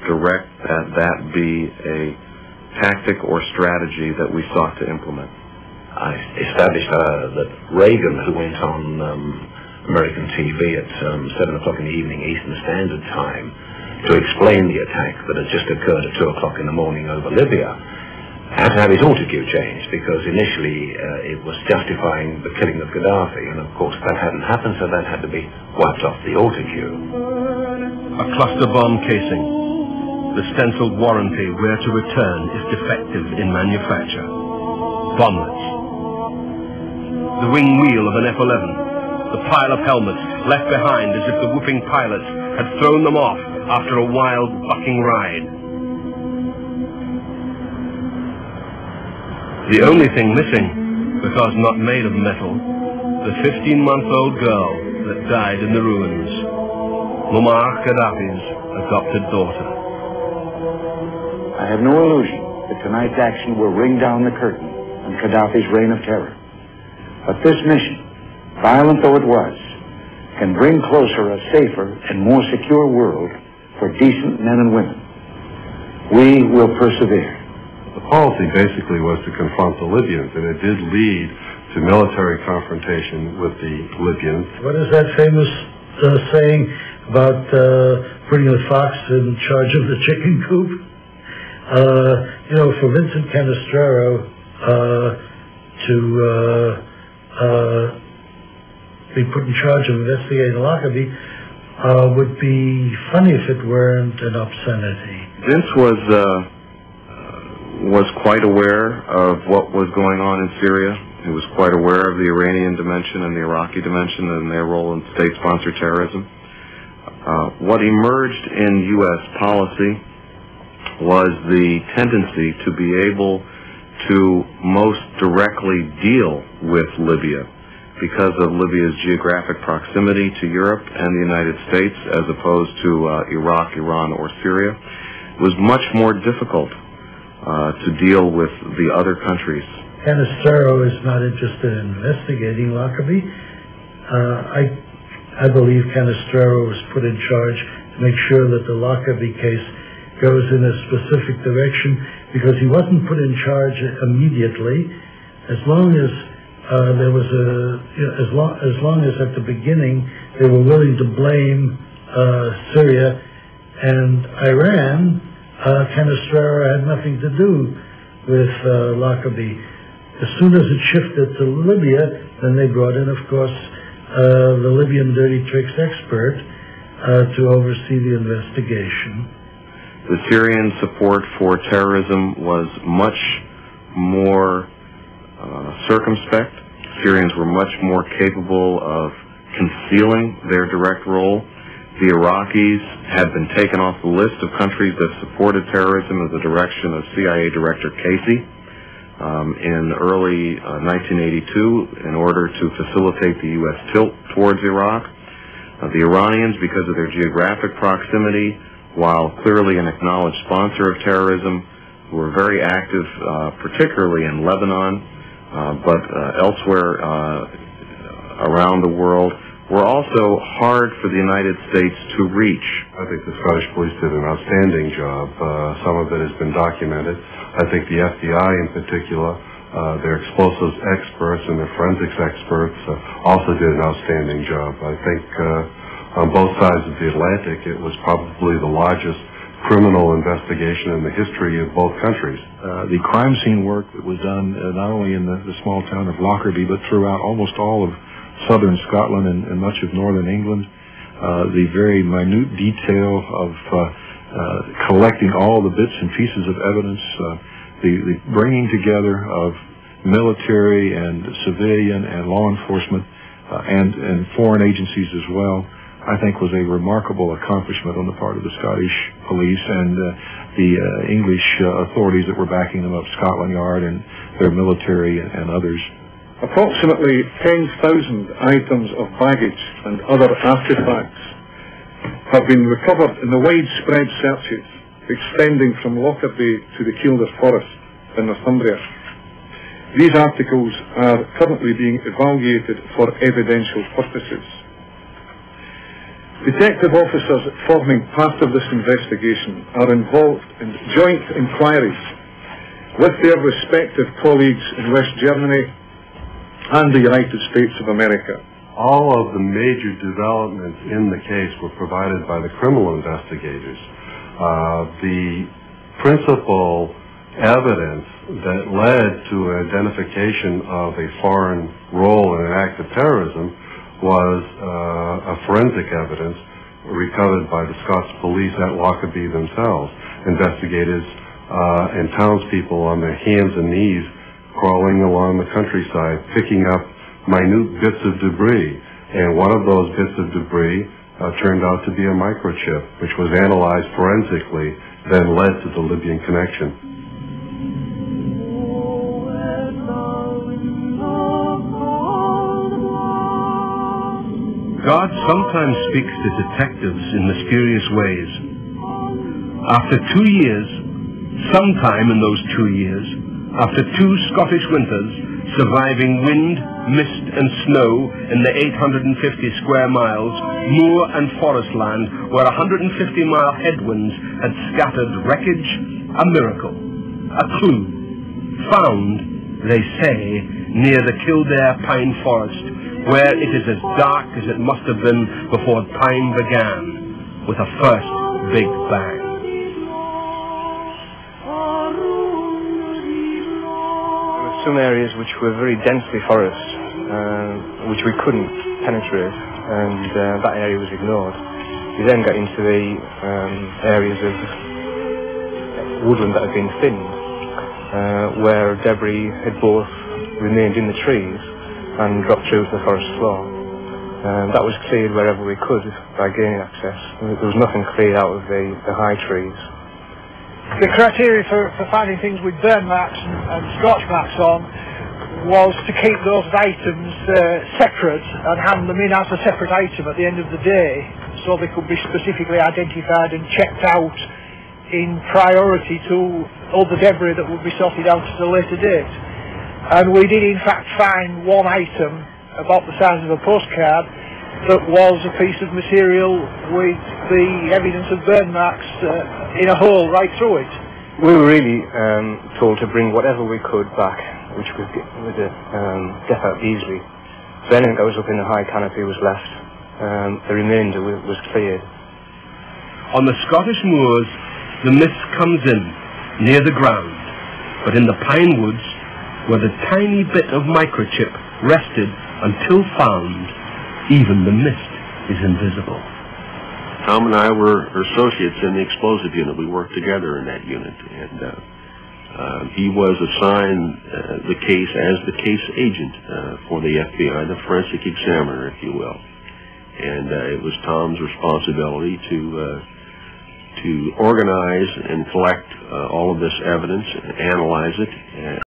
direct that that be a tactic or strategy that we sought to implement? I established that Reagan, who went on American TV at 7 o'clock in the evening Eastern Standard Time to explain the attack that had just occurred at 2 o'clock in the morning over Libya, had to have his autocue changed, because initially it was justifying the killing of Gaddafi, and of course that hadn't happened, so that had to be wiped off the autocue. A cluster bomb casing. The stenciled warranty where to return if defective in manufacture. Bomblets. The wing wheel of an F-11. The pile of helmets left behind as if the whooping pilots had thrown them off after a wild bucking ride. The only thing missing, because not made of metal, the 15-month-old girl that died in the ruins. Muammar Gaddafi's adopted daughter. I have no illusion that tonight's action will ring down the curtain on Gaddafi's reign of terror. But this mission, violent though it was, can bring closer a safer and more secure world for decent men and women. We will persevere. The policy basically was to confront the Libyans, and it did lead to military confrontation with the Libyans. What is that famous saying about putting the fox in charge of the chicken coop? You know, for Vincent Canestraro to be put in charge of investigating Lockerbie would be funny if it weren't an obscenity. Vince was quite aware of what was going on in Syria. He was quite aware of the Iranian dimension and the Iraqi dimension and their role in state-sponsored terrorism. What emerged in U.S. policy was the tendency to be able to most directly deal with Libya because of Libya's geographic proximity to Europe and the United States, as opposed to Iraq, Iran, or Syria. It was much more difficult to deal with the other countries. Canestraro is not interested in investigating Lockerbie. I believe Canestraro was put in charge to make sure that the Lockerbie case goes in a specific direction, because he wasn't put in charge immediately. As long as there was as long as at the beginning they were willing to blame Syria and Iran, Canestraro had nothing to do with Lockerbie. As soon as it shifted to Libya, then they brought in, of course, the Libyan dirty tricks expert to oversee the investigation. The Syrian support for terrorism was much more circumspect. Syrians were much more capable of concealing their direct role. The Iraqis had been taken off the list of countries that supported terrorism at the direction of CIA Director Casey in early 1982 in order to facilitate the U.S. tilt towards Iraq. The Iranians, because of their geographic proximity, while clearly an acknowledged sponsor of terrorism, were very active, particularly in Lebanon, but elsewhere around the world, were also hard for the United States to reach. I think the Scottish police did an outstanding job. Some of it has been documented. I think the FBI in particular, their explosives experts and their forensics experts also did an outstanding job. I think on both sides of the Atlantic, it was probably the largest criminal investigation in the history of both countries. The crime scene work that was done not only in the small town of Lockerbie, but throughout almost all of southern Scotland and much of northern England, the very minute detail of collecting all the bits and pieces of evidence, the bringing together of military and civilian and law enforcement and foreign agencies as well, I think was a remarkable accomplishment on the part of the Scottish police and the English authorities that were backing them up, Scotland Yard and their military and others. Approximately 10,000 items of baggage and other artifacts have been recovered in the widespread searches extending from Lockerbie to the Kielder Forest in Northumbria. These articles are currently being evaluated for evidential purposes. Detective officers forming part of this investigation are involved in joint inquiries with their respective colleagues in West Germany and the United States of America. All of the major developments in the case were provided by the criminal investigators. The principal evidence that led to identification of a foreign role in an act of terrorism was a forensic evidence recovered by the Scots police at Lockerbie themselves. Investigators and townspeople on their hands and knees crawling along the countryside, picking up minute bits of debris. And one of those bits of debris turned out to be a microchip, which was analyzed forensically, then led to the Libyan connection. God sometimes speaks to detectives in mysterious ways. After 2 years, sometime in those 2 years, after 2 Scottish winters, surviving wind, mist and snow in the 850 square miles, moor and forest land where 150-mile headwinds had scattered wreckage, a miracle, a clue, found, they say, near the Kildare pine forest, where it is as dark as it must have been before time began, with a first big bang. There were some areas which were very densely forest, which we couldn't penetrate, and that area was ignored. We then got into the areas of woodland that had been thinned, where debris had both remained in the trees and dropped through to the forest floor. That was cleared wherever we could by gaining access. There was nothing cleared out of the high trees. The criteria for finding things with burn marks and scorch marks on was to keep those items separate and hand them in as a separate item at the end of the day, so they could be specifically identified and checked out in priority to all the debris that would be sorted out at a later date. And we did in fact find one item about the size of a postcard that was a piece of material with the evidence of burn marks in a hole right through it. We were really told to bring whatever we could back, which would get out easily. So anything that was up in the high canopy was left. The remainder was cleared. On the Scottish moors, the mist comes in, near the ground, but in the pine woods, where the tiny bit of microchip rested until found, even the mist is invisible. Tom and I were associates in the explosive unit. We worked together in that unit, and he was assigned the case as the case agent for the FBI, the forensic examiner, if you will. And it was Tom's responsibility to organize and collect all of this evidence and analyze it.